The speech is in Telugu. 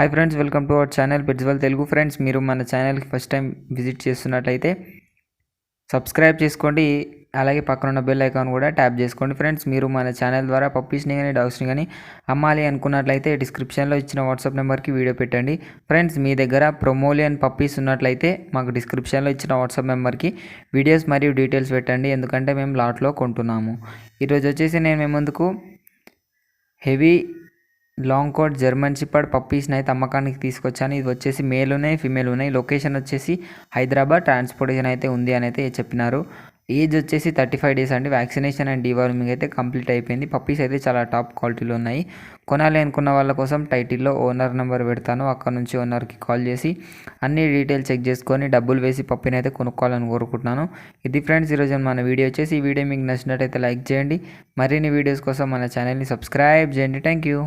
Hi friends, welcome to our channel పెట్స్వల్ తెలుగు. ఫ్రెండ్స్, మీరు మన ఛానల్కి ఫస్ట్ టైం విజిట్ చేస్తున్నట్లయితే సబ్స్క్రైబ్ చేసుకోండి, అలాగే పక్కన ఉన్న బెల్ ఐకాన్ కూడా ట్యాప్ చేసుకోండి. ఫ్రెండ్స్, మీరు మన ఛానల్ ద్వారా పప్పీస్ని కానీ డాగ్స్ని కానీ అమ్మాలి అనుకున్నట్లయితే డిస్క్రిప్షన్లో ఇచ్చిన వాట్సాప్ నెంబర్కి వీడియో పెట్టండి. ఫ్రెండ్స్, మీ దగ్గర ప్రొమోలియన్ పప్పీస్ ఉన్నట్లయితే మాకు డిస్క్రిప్షన్లో ఇచ్చిన వాట్సాప్ నెంబర్కి వీడియోస్ మరియు డీటెయిల్స్ పెట్టండి, ఎందుకంటే మేము లాట్లో కొంటున్నాము. ఈరోజు వచ్చేసి నేను మీ ముందుకు heavy long coat German shepherd పప్పీస్ని అయితే అమ్మకానికి తీసుకొచ్చాను. ఇది వచ్చేసి మేల్ ఉన్నాయి, ఫీమేల్ ఉన్నాయి. లొకేషన్ వచ్చేసి హైదరాబాద్, ట్రాన్స్పోర్టేషన్ అయితే ఉంది అని అయితే చెప్పినారు. ఏజ్ వచ్చేసి 35 డేస్ అండి. వ్యాక్సినేషన్ అండ్ డీవార్మింగ్ అయితే కంప్లీట్ అయిపోయింది. పప్పీస్ అయితే చాలా టాప్ క్వాలిటీలో ఉన్నాయి. కొనాలి అనుకున్న వాళ్ళ కోసం టైటిల్లో ఓనర్ నెంబర్ పెడతాను, అక్కడ నుంచి ఓనర్కి కాల్ చేసి అన్ని డీటెయిల్స్ చెక్ చేసుకొని డబ్బులు వేసి పప్పీని అయితే కొనుక్కోవాలని కోరుకుంటున్నాను. ఇది ఫ్రెండ్స్ ఈరోజు మన వీడియో వచ్చేసి. ఈ వీడియో మీకు నచ్చినట్టయితే లైక్ చేయండి. మరిన్ని వీడియోస్ కోసం మన ఛానల్ని సబ్స్క్రైబ్ చేయండి. Thank you.